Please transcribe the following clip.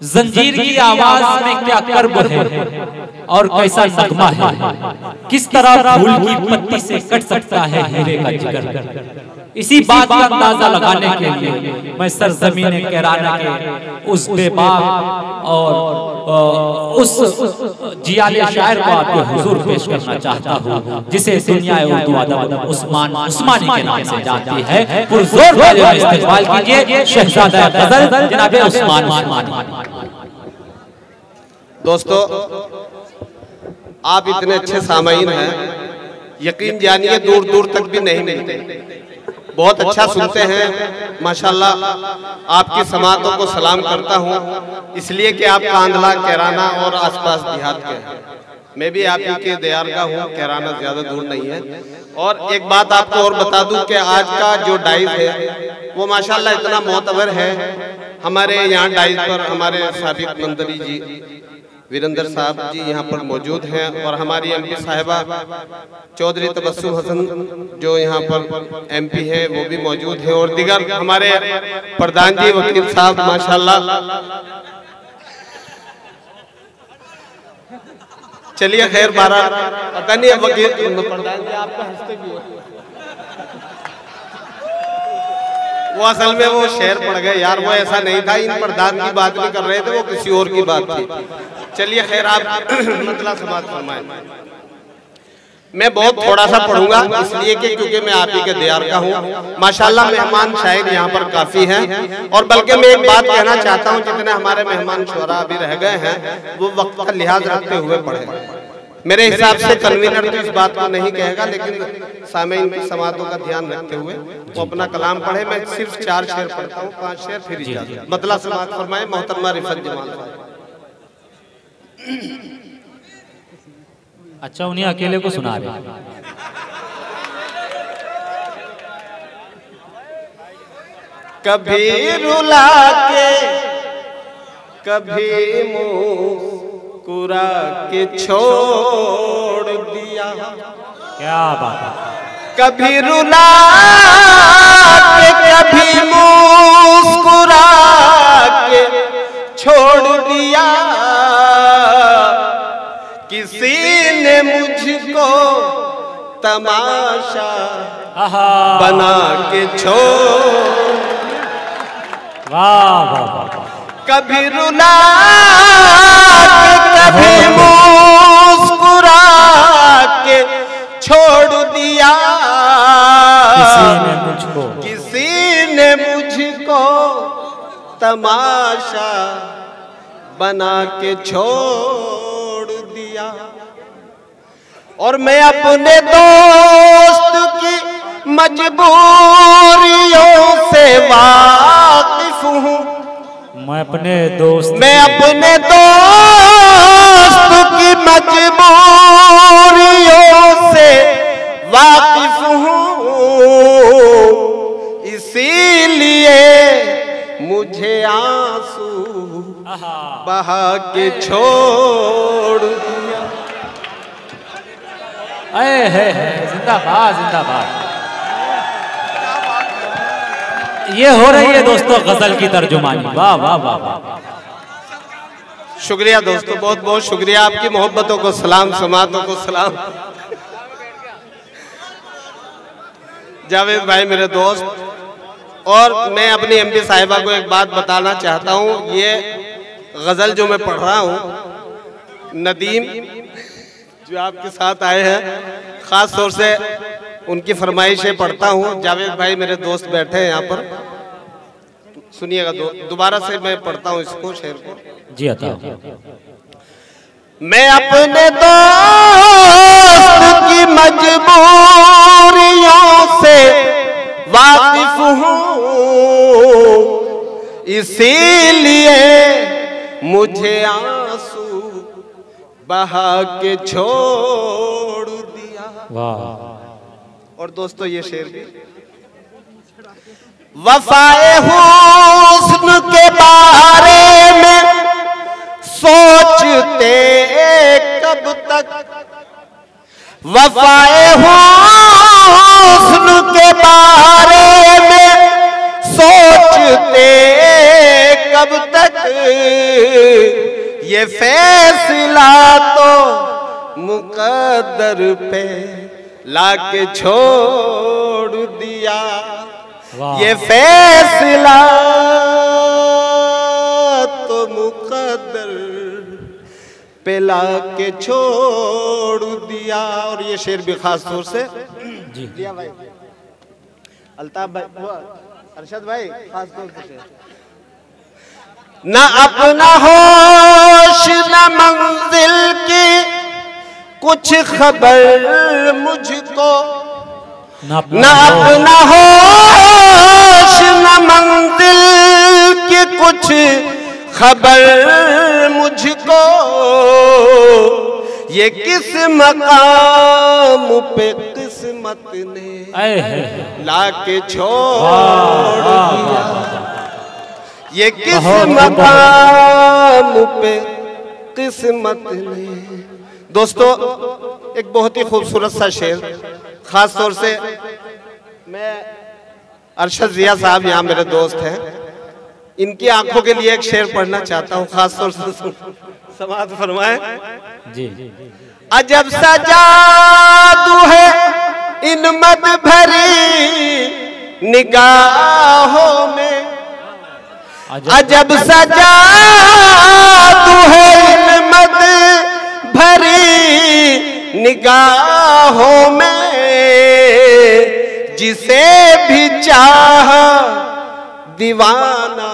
जंजीर की आवाज में क्या कर्ब है और कैसा नगमा है, किस तरह फूल की पत्ती से कट सकता है हीरे का जिगर। इसी बात का अंदाजा लगाने के लिए मैं सरजमीन कैराना के उस बेबाक और उस जियाले शायर को आपके हुजूर पेश करना चाहता हूँ, जिसे दुनिया उर्दू अदब उस्मानी के नाम से जानती है। पुरजोर तालियों में इस्तकबाल कीजिए शहजादा गजल जनाब उस्मानी। दोस्तों, आप इतने अच्छे सामाईन हैं, यकीन जानिए दूर दूर तक भी नहीं मिलते। बहुत अच्छा सुनते हैं माशाल्लाह। आपकी समातों को सलाम करता हूं, इसलिए कि आप कांधला, कैराना और आसपास देहात के हैं। मैं भी आप ही के दयारगा हूँ, कैराना ज्यादा दूर नहीं है। और एक बात आपको और बता दूं कि आज का जो डाइस है वो माशाल्लाह इतना मोतबर है। हमारे यहाँ डाइस पर हमारे साबिक मंत्री जी वीरेंद्र साहब जी यहाँ पर मौजूद हैं और हमारी एमपी साहिबा चौधरी तबस्सुम हसन जो यहाँ पर एमपी हैं वो भी मौजूद हैं और दिगर हमारे प्रधान जी वकील साहब माशाल्लाह। चलिए खैर, 12 पता नहीं वकील प्रधान जी आपका हंसते क्यों? वो असल में वो शेर पड़ गए यार, वो ऐसा नहीं था। इन प्रधान की बात नहीं कर रहे थे, वो किसी और की बात थी। चलिए खैर, आप मतलब समाज फरमाएं। मैं बहुत थोड़ा सा पढ़ूंगा इसलिए कि क्योंकि मैं आप ही के दयार का हूँ। माशाल्लाह मेहमान शायद यहाँ पर काफी हैं और बल्कि मैं एक बात कहना चाहता हूँ, जितने हमारे मेहमान शोरा अभी रह गए हैं वो वक्त का लिहाज रखते हुए पढ़े। मेरे हिसाब से कन्वीनर तो इस बात को नहीं कहेगा, लेकिन सामईन की समातों का ध्यान रखते हुए वो अपना कलाम पढ़े। मैं सिर्फ 4 शेर पढ़ता हूँ, 5 शेर फिर इजाजत। मतलब समात फरमाए मोहतरमा रिफत जमाल। अच्छा, उन्हें अकेले को सुना रहे। कभी रुला के कभी मुस्कुरा के छोड़ दिया, क्या बात है। कभी रुला के कभी मुस्कुरा के छोड़ दिया, किसी ने मुझको तमाशा बना के छोड़। वाह वाह वाह। कभी रुला के कभी मुस्कुरा के छोड़ दिया, किसी ने मुझको तमाशा बना के छोड़ दिया। और मैं अपने दोस्त की मजबूरियों से वाकिफ हूँ। मैं अपने दोस्त की मजबूरियों से वाकिफ हूँ, इसीलिए मुझे आंसू बहा के छोड़ दिया। जिंदाबाद जिंदाबाद। ये हो रही है दोस्तों गजल की तर्जुमानी। वाह वाह वाह वाह। शुक्रिया दोस्तों, बहुत बहुत शुक्रिया। आपकी मोहब्बतों को सलाम, समातों को सलाम। जावेद भाई मेरे दोस्त, और मैं अपनी एमपी साहिबा को एक बात बताना चाहता हूँ। ये गजल जो मैं पढ़ रहा हूँ, नदीम जो आपके साथ आए हैं, खास तौर से उनकी फरमाइशें पढ़ता हूँ। जावेद भाई मेरे दोस्त बैठे हैं यहाँ पर, सुनिएगा। दोबारा से मैं पढ़ता हूँ इसको, शेर को। जी आता। मैं अपने दोस्त की मजबूरियों से वाकिफ हूँ, इसीलिए मुझे आंसू बहा के छोड़ दिया। वाह। और दोस्तों ये शेर भी, वफाए हुस्न के बारे में सोचते कब तक, वफाए हुस्न के बारे में सोचते कब तक, ये फैसला तो मुकद्दर पे लाके छोड़ दिया, ये फैसला तो मुकद्दर पे लाके छोड़ दिया। और ये शेर भी खास तौर से जी दिया भाई, अल्ताफ भाई, अरशद भाई, खास तौर से ना अपना होश न मंजिल की कुछ खबर मुझको, न अपना होश न मंजिल की कुछ खबर मुझको, ये किस मकाम पे किस्मत ने लाके छोड़ दिया, ये किस मकाम पे किस्मत ने। दोस्तों, एक बहुत ही खूबसूरत सा शेर, खास तौर से मैं अरशद जिया साहब यहाँ मेरे दोस्त हैं, इनकी आंखों के लिए एक शेर पढ़ना चाहता हूँ, खास तौर से समाअत फरमाएं जी। अजब सा जादू है इन मद भरी निगाहों में, अजब सा जादू है इन मद भरी निगाहों में, जिसे भी चाहा दीवाना